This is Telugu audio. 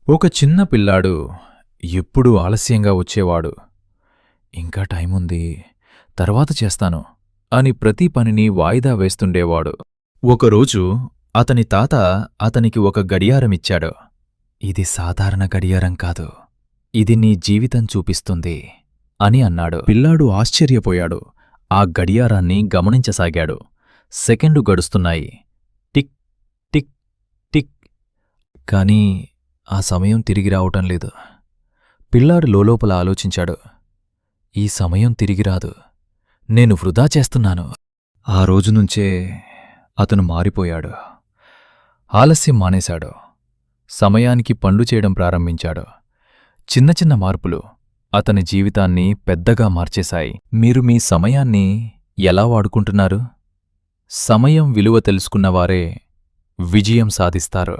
ఒక చిన్న పిల్లాడు ఎప్పుడూ ఆలస్యంగా వచ్చేవాడు. ఇంకా టైముంది, తర్వాత చేస్తాను అని ప్రతి పనిని వాయిదా వేస్తుండేవాడు. ఒకరోజు అతని తాత అతనికి ఒక గడియారమిచ్చాడు. ఇది సాధారణ గడియారం కాదు, ఇది నీ జీవితం చూపిస్తుంది అని అన్నాడు. పిల్లాడు ఆశ్చర్యపోయాడు. ఆ గడియారాన్ని గమనించసాగాడు. సెకండు గడుస్తున్నాయి. Tick tick tick. కాని ఆ సమయం తిరిగి రావటం లేదు. పిల్లాడు లోలోపల ఆలోచించాడు. ఈ సమయం తిరిగిరాదు, నేను వృధా చేస్తున్నాను. ఆ రోజునుంచే అతను మారిపోయాడు. ఆలస్యం మానేశాడు. సమయానికి పనులు చేయడం ప్రారంభించాడు. చిన్న చిన్న మార్పులు అతని జీవితాన్ని పెద్దగా మార్చేశాయి. మీరు మీ సమయాన్ని ఎలా వాడుకుంటున్నారు? సమయం విలువ తెలుసుకున్నవారే విజయం సాధిస్తారు.